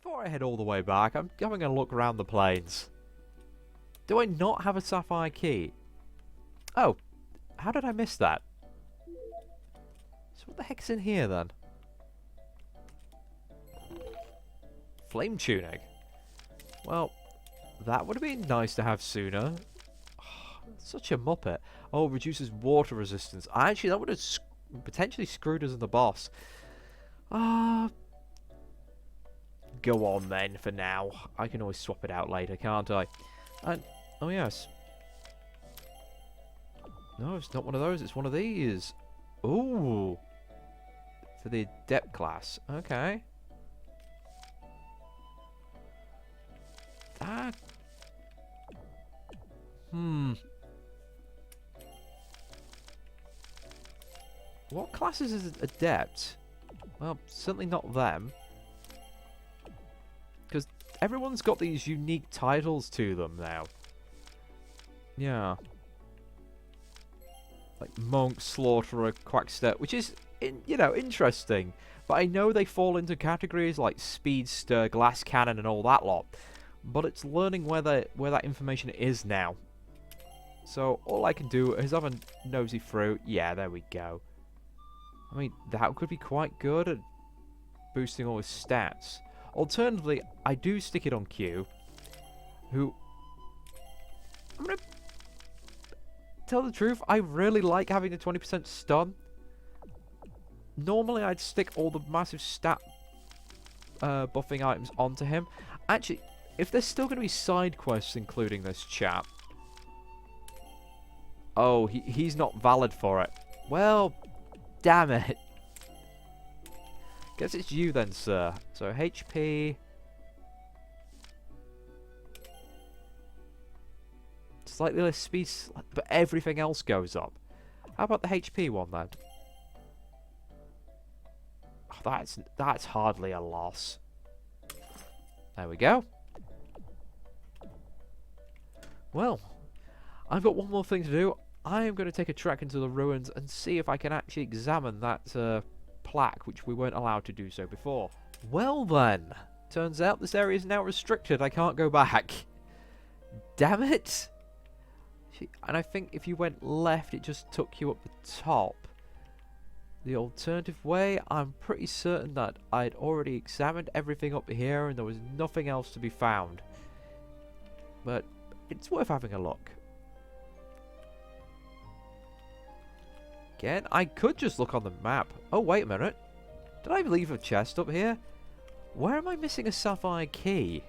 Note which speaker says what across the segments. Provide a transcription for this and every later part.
Speaker 1: Before I head all the way back, I'm having a look around the plains. Do I not have a sapphire key? Oh, how did I miss that? So what the heck's in here then? Flame tunic. Well, that would have been nice to have sooner. Such a muppet. Oh, reduces water resistance. Actually, that would have potentially screwed us in the boss. Go on then for now. I can always swap it out later, can't I? And, oh yes. No, it's not one of those. It's one of these. Ooh. For the adept class. Okay. That. What classes is adept? Well, certainly not them. Because everyone's got these unique titles to them now. Yeah. Like Monk, Slaughterer, Quackster, which is, interesting. But I know they fall into categories like Speedster, Glass Cannon, and all that lot. But it's learning where that information is now. So all I can do is have a nosy through. Yeah, there we go. I mean, that could be quite good at boosting all his stats. Alternatively, I do stick it on Kyuu, who... I'm going to tell the truth, I really like having the 20% stun. Normally, I'd stick all the massive stat buffing items onto him. Actually, if there's still going to be side quests including this chap... Oh, he's not valid for it. Well... Damn it. Guess it's you then, sir. So HP. Slightly less speed, but everything else goes up. How about the HP one then? Oh, that's hardly a loss. There we go. Well, I've got one more thing to do. I am going to take a trek into the ruins and see if I can actually examine that plaque, which we weren't allowed to do so before. Well then, turns out this area is now restricted. I can't go back. Damn it! And I think if you went left, it just took you up the top. The alternative way, I'm pretty certain that I'd already examined everything up here and there was nothing else to be found. But it's worth having a look. Again, I could just look on the map. Oh, wait a minute. Did I leave a chest up here? Where am I missing a sapphire key?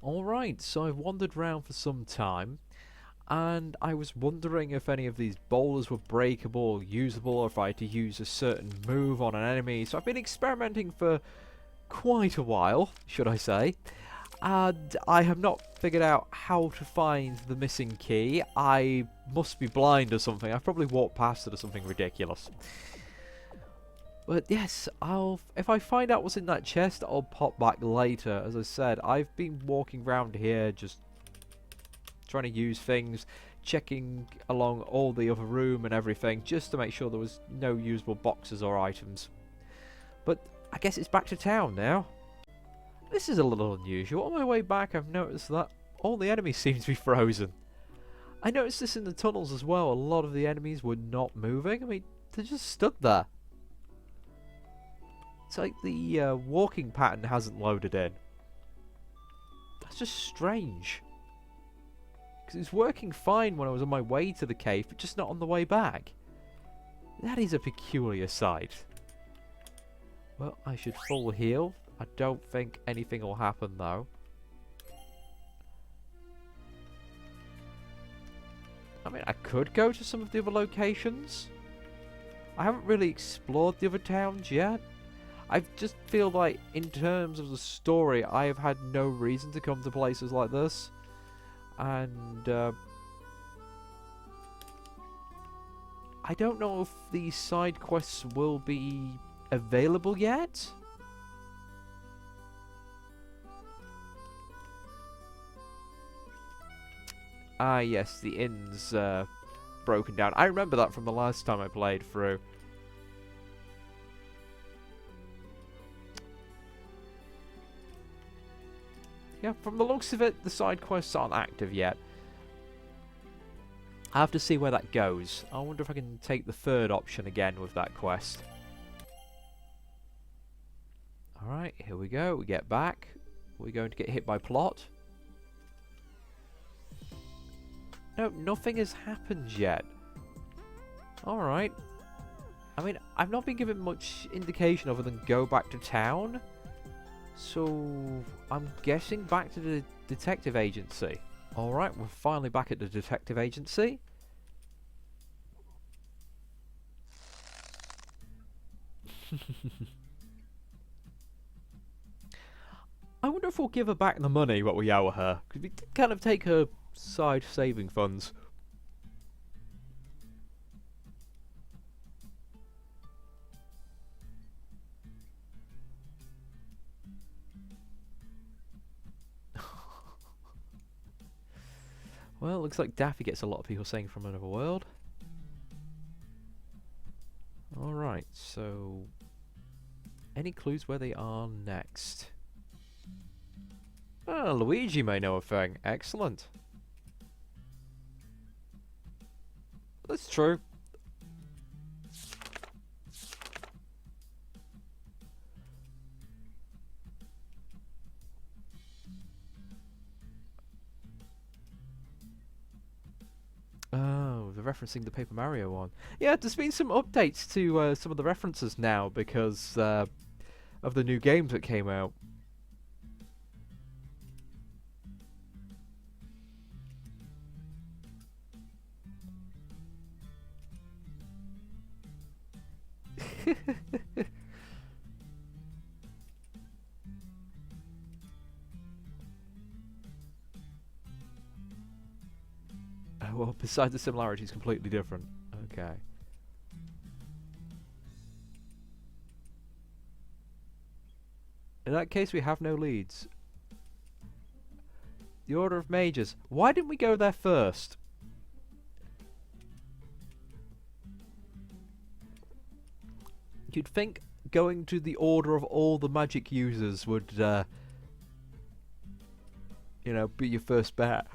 Speaker 1: Alright, so I've wandered around for some time. And I was wondering if any of these boulders were breakable or usable, or if I had to use a certain move on an enemy. So I've been experimenting for quite a while, should I say. And I have not figured out how to find the missing key. I must be blind or something. I've probably walked past it or something ridiculous. But yes, if I find out what's in that chest, I'll pop back later. As I said, I've been walking around here just trying to use things, checking along all the other room and everything, just to make sure there was no usable boxes or items. But I guess it's back to town now. This is a little unusual. On my way back, I've noticed that all the enemies seem to be frozen. I noticed this in the tunnels as well. A lot of the enemies were not moving. I mean, they just stood there. It's like the walking pattern hasn't loaded in. That's just strange. Because it's working fine when I was on my way to the cave, but just not on the way back. That is a peculiar sight. Well, I should full heal. I don't think anything will happen though. I mean, I could go to some of the other locations. I haven't really explored the other towns yet. I just feel like, in terms of the story, I have had no reason to come to places like this. And, I don't know if these side quests will be available yet. Ah, yes, the inn's broken down. I remember that from the last time I played through. Yeah, from the looks of it, the side quests aren't active yet. I have to see where that goes. I wonder if I can take the third option again with that quest. Alright, here we go. We get back. We're going to get hit by plot. No, nothing has happened yet. Alright. I mean, I've not been given much indication other than go back to town. So, I'm guessing back to the detective agency. Alright, we're finally back at the detective agency. I wonder if we'll give her back the money what we owe her. Because we did kind of take her side saving funds. Well, looks like Daffy gets a lot of people saying from another world. Alright, so... any clues where they are next? Oh, Luigi may know a thing. Excellent. That's true. Oh, they're referencing the Paper Mario one. Yeah, there's been some updates to some of the references now because of the new games that came out. Well, besides the similarities, completely different. Okay. In that case, we have no leads. The Order of Mages. Why didn't we go there first? You'd think going to the order of all the magic users would, you know, be your first bet.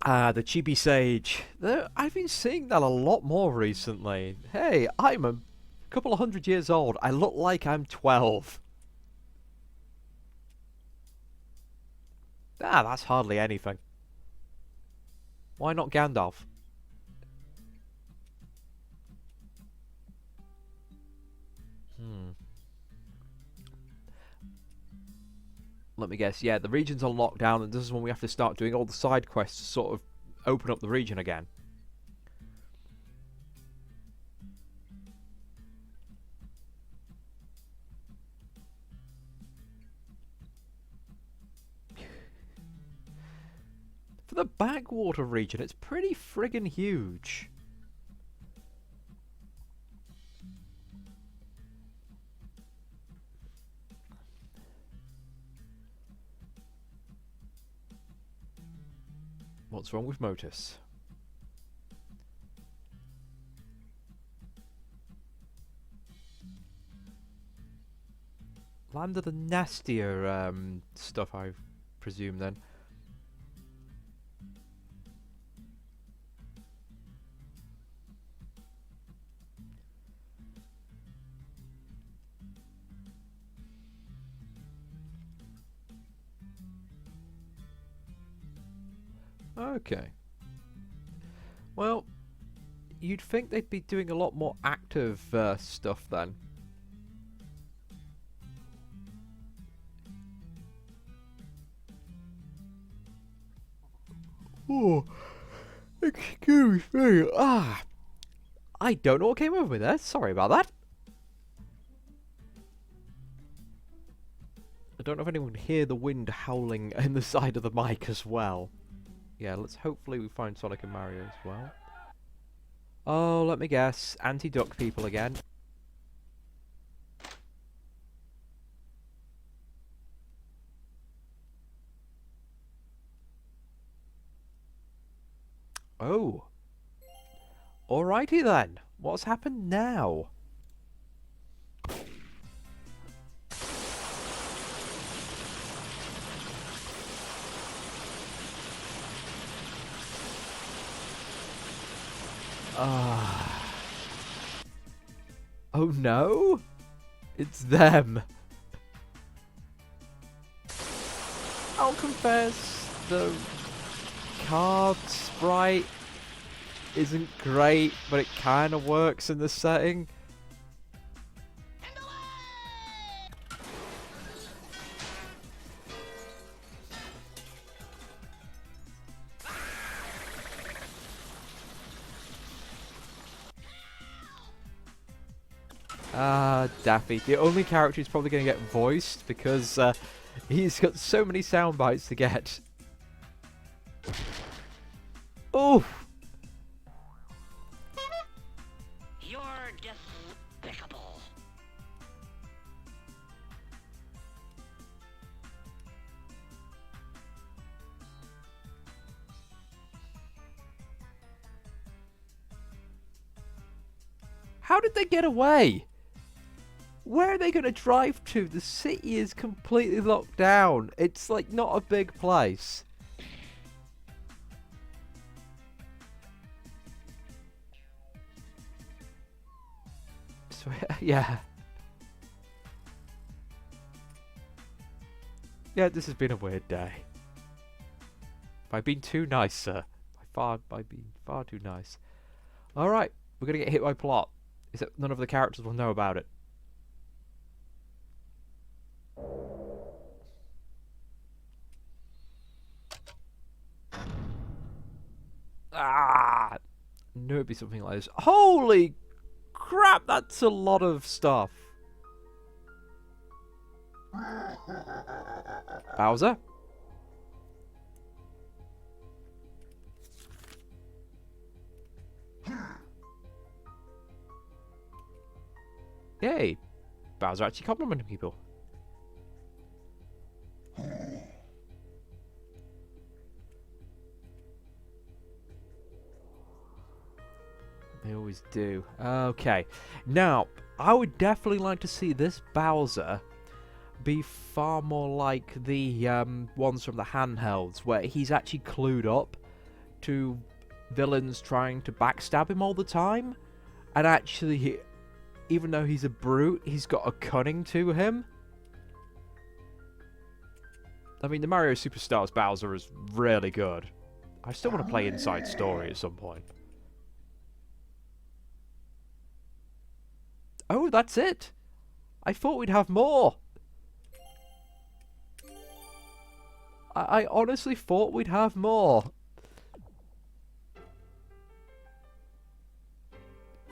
Speaker 1: Ah, the Chibi Sage. I've been seeing that a lot more recently. Hey, I'm a couple of 100 years old. I look like I'm 12. Ah, that's hardly anything. Why not Gandalf? Let me guess. Yeah, the region's on lockdown, and this is when we have to start doing all the side quests to sort of open up the region again. For the backwater region, it's pretty friggin' huge. What's wrong with Motus? Land of the nastier stuff, I presume, then. Okay. Well, you'd think they'd be doing a lot more active stuff then. Oh, excuse me. Ah, I don't know what came over me there. Sorry about that. I don't know if anyone can hear the wind howling in the side of the mic as well. Yeah, let's hopefully we find Sonic and Mario as well. Oh, let me guess. Anti-duck people again. Oh. Alrighty then. What's happened now? Oh no? It's them. I'll confess, the card sprite isn't great, but it kind of works in the setting. Daffy. The only character who's probably going to get voiced because he's got so many sound bites to get. Oh!
Speaker 2: You're despicable.
Speaker 1: How did they get away? Where are they going to drive to? The city is completely locked down. It's like not a big place. So, yeah. Yeah, this has been a weird day. I've been too nice, sir. I've been far too nice. Alright, we're going to get hit by plot. Except none of the characters will know about it. Ah! I knew it'd be something like this. Holy crap, that's a lot of stuff. Bowser? Yay! Bowser actually complimenting people. They always do. Okay. Now, I would definitely like to see this Bowser be far more like the ones from the handhelds, where he's actually clued up to villains trying to backstab him all the time. And actually, even though he's a brute, he's got a cunning to him. I mean, the Mario Superstars Bowser is really good. I still want to play Inside Story at some point. Oh, that's it. I thought we'd have more. I honestly thought we'd have more.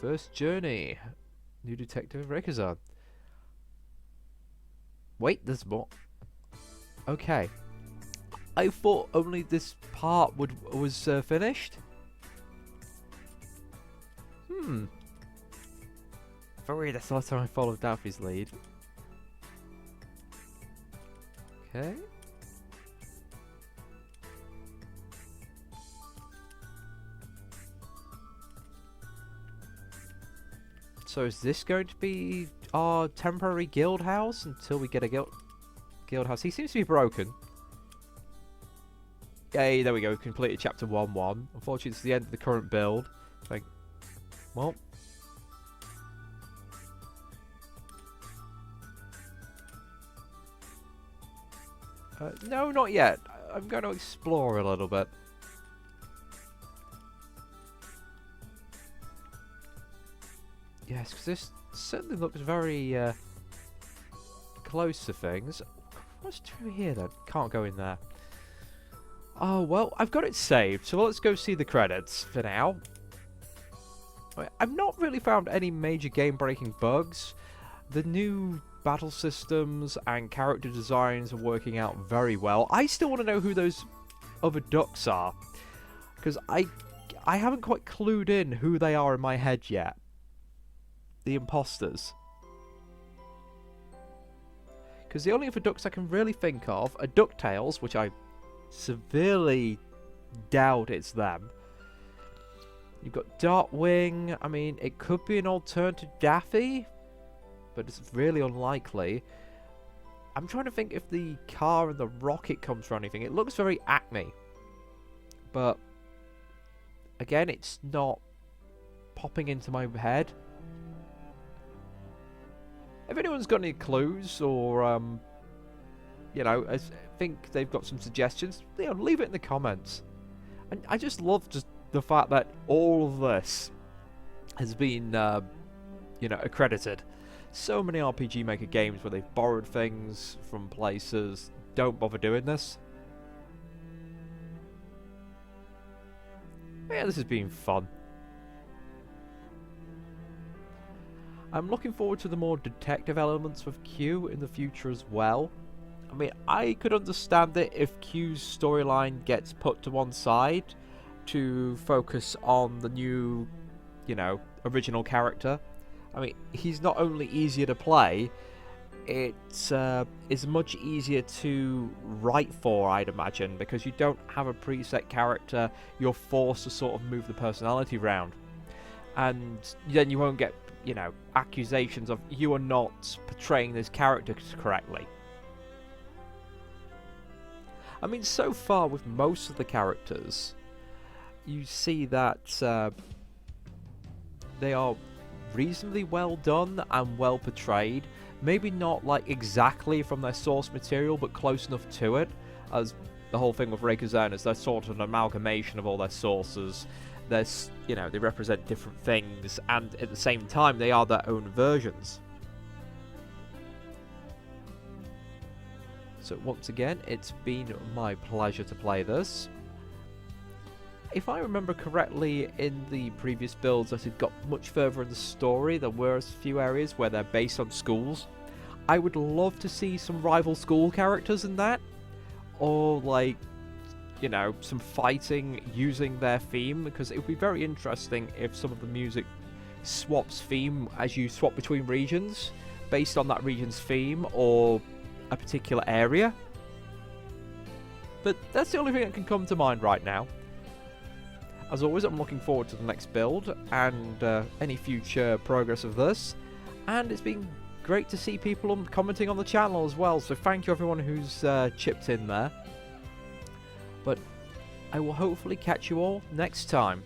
Speaker 1: First journey. New detective Rakenzarn. Wait, there's more. Okay. I thought only this part was finished. Very weird, that's the last time I followed Daffy's lead. Okay. So is this going to be our temporary guild house until we get a guild house? He seems to be broken. Yay, there we go. Completed chapter 1-1. Unfortunately, it's the end of the current build. Like, well. No, not yet. I'm going to explore a little bit. Yes, because this certainly looks very close to things. What's through here then? Can't go in there. Oh, well, I've got it saved, so let's go see the credits for now. I've not really found any major game-breaking bugs. The new battle systems and character designs are working out very well. I still want to know who those other ducks are, because I haven't quite clued in who they are in my head yet. The imposters. Because the only other ducks I can really think of are DuckTales, which I severely doubt it's them. You've got Darkwing. I mean, it could be an alternative Daffy, but it's really unlikely. I'm trying to think if the car and the rocket comes from anything. It looks very Acme, but again, it's not popping into my head. If anyone's got any clues or, you know, I think they've got some suggestions, you know, leave it in the comments. And I just love just the fact that all of this has been, you know, accredited. So many RPG Maker games where they've borrowed things from places. Don't bother doing this. But yeah, this has been fun. I'm looking forward to the more detective elements with Kyuu in the future as well. I mean, I could understand it if Kyuu's storyline gets put to one side to focus on the new, you know, original character. I mean, he's not only easier to play, it is much easier to write for, I'd imagine, because you don't have a preset character. You're forced to sort of move the personality around. And then you won't get, you know, accusations of you are not portraying this character correctly. I mean, so far with most of the characters, you see that they are reasonably well done and well portrayed. Maybe not like exactly from their source material, but close enough to it. As the whole thing with Rakenzarn is they're sort of an amalgamation of all their sources. There's, you know, they represent different things, and at the same time they are their own versions. So once again, it's been my pleasure to play this. If I remember correctly, in the previous builds as it got much further in the story, there were a few areas where they're based on schools. I would love to see some rival school characters in that, or like, you know, some fighting using their theme, because it would be very interesting if some of the music swaps theme as you swap between regions based on that region's theme or a particular area. But that's the only thing that can come to mind right now. As always, I'm looking forward to the next build and any future progress of this. And it's been great to see people commenting on the channel as well, so thank you everyone who's chipped in there. But I will hopefully catch you all next time.